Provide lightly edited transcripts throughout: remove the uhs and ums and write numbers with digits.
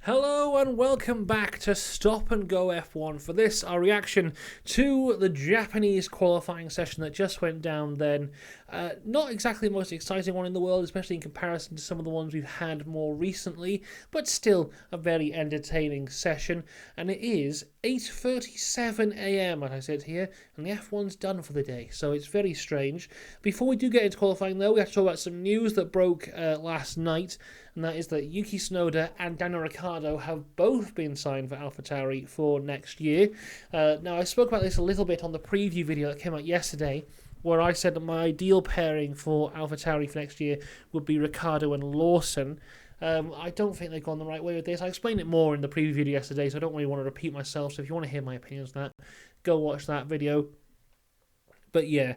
Hello and welcome back to Stop and Go F1 for this, our reaction to the Japanese qualifying session that just went down then. Not exactly the most exciting one in the world, especially in comparison to some of the ones we've had more recently, but still a very entertaining session. And it is 8:37 a.m. as I said here, and the F1's done for the day, so it's very strange. Before we do get into qualifying though, we have to talk about some news that broke last night, and that is that Yuki Tsunoda and Daniel Ricciardo have both been signed for AlphaTauri for next year. Now, I spoke about this a little bit on the preview video that came out yesterday, where I said that my ideal pairing for AlphaTauri for next year would be Ricciardo and Lawson. I don't think they've gone the right way with this. I explained it more in the preview video yesterday, so I don't really want to repeat myself. So if you want to hear my opinions on that, go watch that video. But yeah,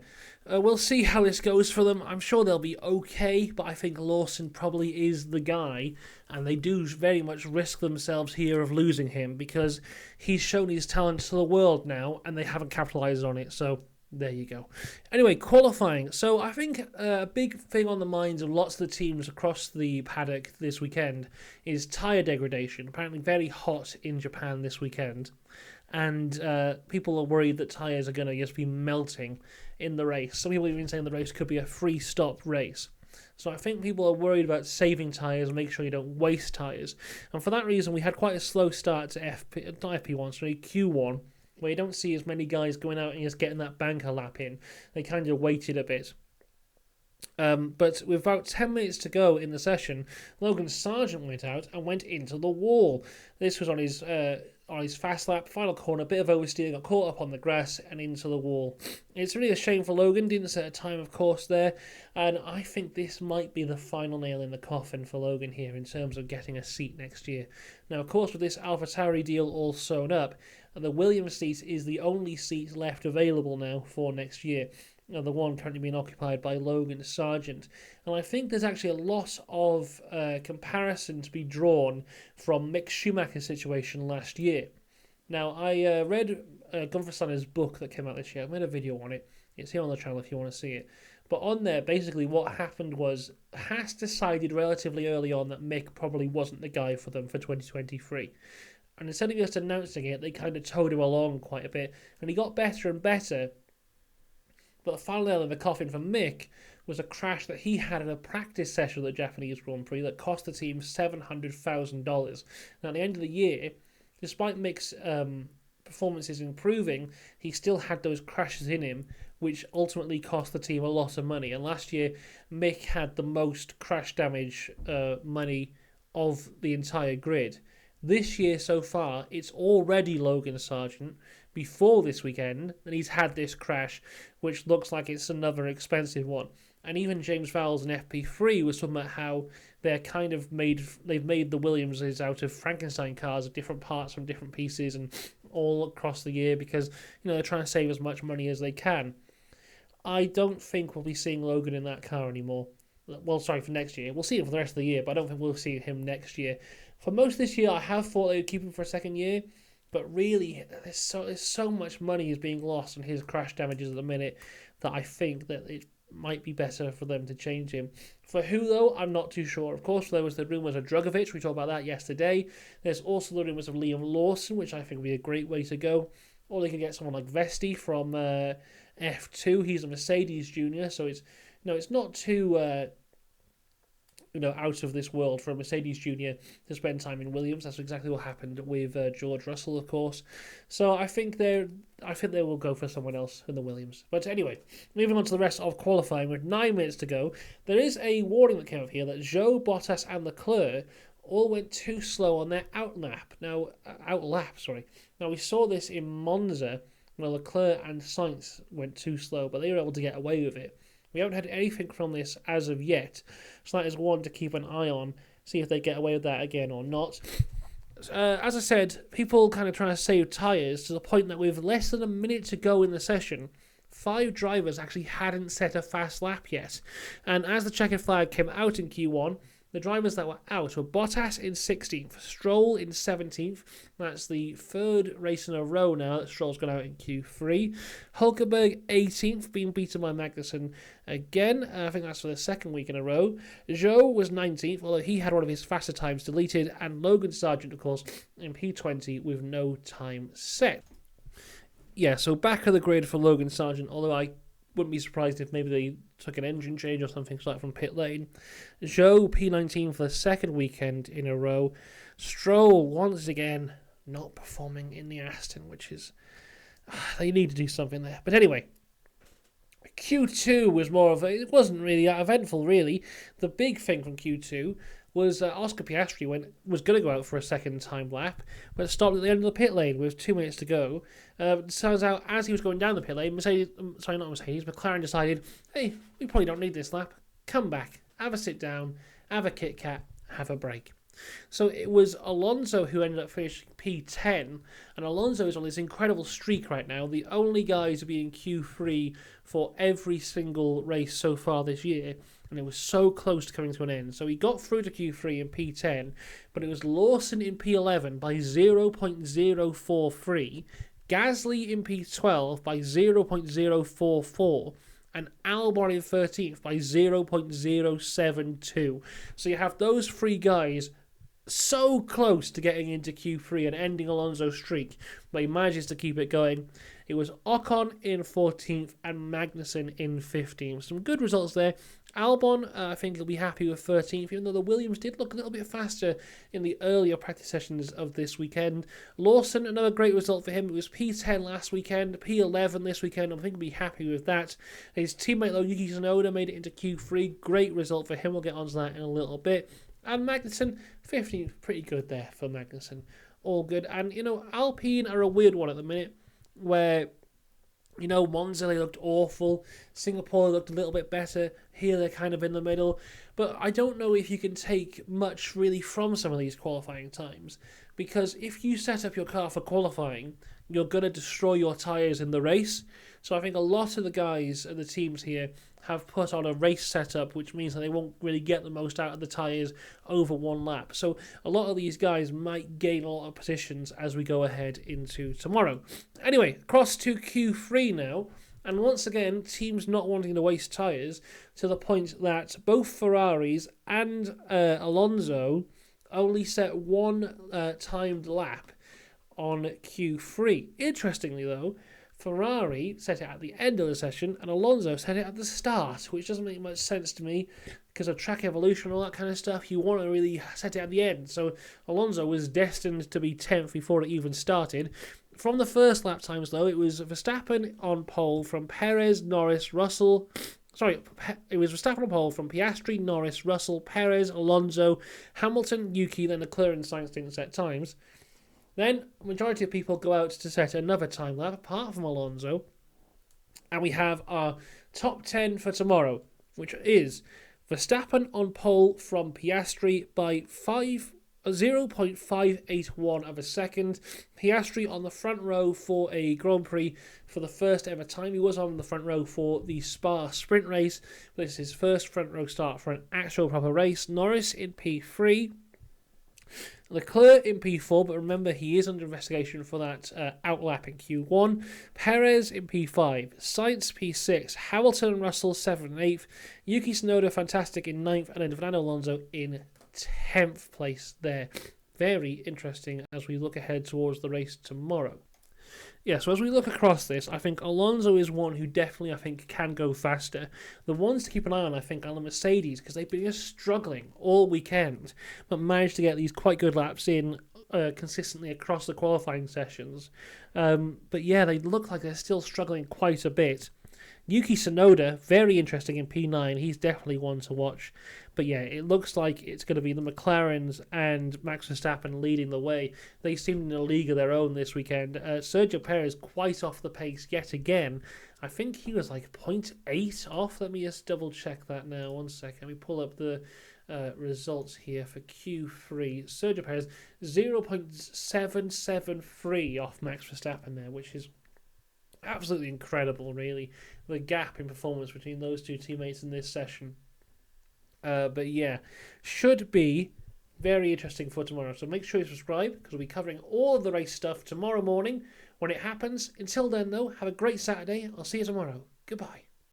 we'll see how this goes for them. I'm sure they'll be okay, but I think Lawson probably is the guy, and they do very much risk themselves here of losing him because he's shown his talent to the world now, and they haven't capitalised on it, so there you go. Anyway, qualifying. So I think a big thing on the minds of lots of the teams across the paddock this weekend is tyre degradation. Apparently very hot in Japan this weekend. And people are worried that tyres are going to just be melting in the race. Some people have even saying the race could be a free-stop race. So I think people are worried about saving tyres and making sure you don't waste tyres. And for that reason, we had quite a slow start to Q1, where you don't see as many guys going out and just getting that banker lap in. They kind of waited a bit. But with about 10 minutes to go in the session, Logan Sargent went out and went into the wall. This was on his fast lap, final corner, bit of oversteer, got caught up on the grass and into the wall. It's really a shame for Logan, didn't set a time of course there, and I think this might be the final nail in the coffin for Logan here in terms of getting a seat next year. Now, of course, with this AlphaTauri deal all sewn up, the Williams seat is the only seat left available now for next year. The one currently being occupied by Logan Sargent. And I think there's actually a lot of comparison to be drawn from Mick Schumacher's situation last year. Now, I read Gunther Steiner's book that came out this year. I made a video on it. It's here on the channel if you want to see it. But on there, basically what happened was Haas decided relatively early on that Mick probably wasn't the guy for them for 2023. And instead of just announcing it, they kind of towed him along quite a bit. And he got better and better. But the final nail in the coffin for Mick was a crash that he had in a practice session of the Japanese Grand Prix that cost the team $700,000. Now, at the end of the year, despite Mick's performances improving, he still had those crashes in him, which ultimately cost the team a lot of money. And last year, Mick had the most crash damage money of the entire grid. This year so far, it's already Logan Sargent before this weekend, and he's had this crash, which looks like it's another expensive one. And even James Vowles in FP3 was talking about how they've made the Williamses out of Frankenstein cars of different parts from different pieces and all across the year because they're trying to save as much money as they can. I don't think we'll be seeing Logan in that car anymore. Well, sorry, for next year. We'll see him for the rest of the year, but I don't think we'll see him next year. For most of this year, I have thought they would keep him for a second year, but really, there's so much money is being lost on his crash damages at the minute that I think that it might be better for them to change him. For who, though, I'm not too sure. Of course, there was the rumours of Drugovich. We talked about that yesterday. There's also the rumours of Liam Lawson, which I think would be a great way to go. Or they could get someone like Vesti from F2. He's a Mercedes junior, so it's not too out of this world for a Mercedes junior to spend time in Williams. That's exactly what happened with George Russell, of course. So I think they will go for someone else in the Williams. But anyway, moving on to the rest of qualifying with 9 minutes to go, there is a warning that came up here that Zhou, Bottas and Leclerc all went too slow on their outlap. Now, we saw this in Monza where Leclerc and Sainz went too slow, but they were able to get away with it. We haven't had anything from this as of yet, so that is one to keep an eye on, see if they get away with that again or not. As I said, people kind of trying to save tyres to the point that with less than a minute to go in the session, 5 drivers actually hadn't set a fast lap yet. And as the checkered flag came out in Q1, the drivers that were out were Bottas in 16th, Stroll in 17th. That's the third race in a row now that Stroll's gone out in Q3. Hulkenberg 18th, being beaten by Magnussen again. I think that's for the second week in a row. Zhou was 19th, although he had one of his faster times deleted. And Logan Sargent, of course, in P20 with no time set. Yeah, so back of the grid for Logan Sargent, although I wouldn't be surprised if maybe they took an engine change or something like that from pit lane. Zhou, P19 for the second weekend in a row. Stroll, once again, not performing in the Aston, which is... they need to do something there. But anyway, Q2 was more of a... it wasn't really that eventful, really. The big thing from Q2 was Oscar Piastri was going to go out for a second time lap, but stopped at the end of the pit lane with 2 minutes to go. Turns out, as he was going down the pit lane, McLaren decided, hey, we probably don't need this lap. Come back, have a sit down, have a Kit Kat, have a break. So it was Alonso who ended up finishing P10, and Alonso is on this incredible streak right now, the only guy to be in Q3 for every single race so far this year, and it was so close to coming to an end. So he got through to Q3 in P10, but it was Lawson in P11 by 0.043, Gasly in P12 by 0.044, and Albon in 13th by 0.072. So you have those three guys so close to getting into Q3 and ending Alonso's streak, but he manages to keep it going. It was Ocon in 14th and Magnussen in 15th. Some good results there. Albon, I think he'll be happy with 13th, even though the Williams did look a little bit faster in the earlier practice sessions of this weekend. Lawson, another great result for him. It was P10 last weekend, P11 this weekend. I think he'll be happy with that. His teammate, though, Yuki Tsunoda, made it into Q3. Great result for him. We'll get onto that in a little bit. And Magnussen, 15th, pretty good there for Magnussen. All good. And, Alpine are a weird one at the minute, where, Monza, they looked awful. Singapore looked a little bit better. Here they're kind of in the middle. But I don't know if you can take much really from some of these qualifying times. Because if you set up your car for qualifying, you're going to destroy your tyres in the race. So I think a lot of the guys and the teams here have put on a race setup, which means that they won't really get the most out of the tyres over one lap. So a lot of these guys might gain a lot of positions as we go ahead into tomorrow. Anyway, across to Q3 now. And once again, teams not wanting to waste tyres to the point that both Ferraris and Alonso only set one timed lap on Q3. Interestingly, though, Ferrari set it at the end of the session and Alonso set it at the start, which doesn't make much sense to me because of track evolution and all that kind of stuff. You want to really set it at the end. So Alonso was destined to be 10th before it even started. From the first lap times, though, it was Verstappen on pole from Perez, Norris, Russell. It was Verstappen on pole from Piastri, Norris, Russell, Perez, Alonso, Hamilton, Yuki, then Leclerc and Sainz didn't set times. Then, the majority of people go out to set another time lap, apart from Alonso. And we have our top 10 for tomorrow, which is Verstappen on pole from Piastri by 0.581 of a second. Piastri on the front row for a Grand Prix for the first ever time. He was on the front row for the Spa sprint race. This is his first front row start for an actual proper race. Norris in P3. Leclerc in P4, but remember he is under investigation for that outlap in Q1. Perez in P5, Sainz P6, Hamilton and Russell 7th and 8th, Yuki Tsunoda fantastic in 9th, and then Fernando Alonso in 10th place there. Very interesting as we look ahead towards the race tomorrow. Yeah, so as we look across this, I think Alonso is one who definitely, I think, can go faster. The ones to keep an eye on, I think, are the Mercedes, because they've been just struggling all weekend, but managed to get these quite good laps in consistently across the qualifying sessions. But yeah, they look like they're still struggling quite a bit. Yuki Tsunoda, very interesting in P9. He's definitely one to watch. But yeah, it looks like it's going to be the McLarens and Max Verstappen leading the way. They seem in a league of their own this weekend. Sergio Perez quite off the pace yet again. I think he was like 0.8 off. Let me just double check that now. 1 second. Let me pull up the results here for Q3. Sergio Perez 0.773 off Max Verstappen there, which is absolutely incredible, really. The gap in performance between those two teammates in this session. But yeah, should be very interesting for tomorrow. So make sure you subscribe because we'll be covering all of the race stuff tomorrow morning when it happens. Until then, though, have a great Saturday. I'll see you tomorrow. Goodbye.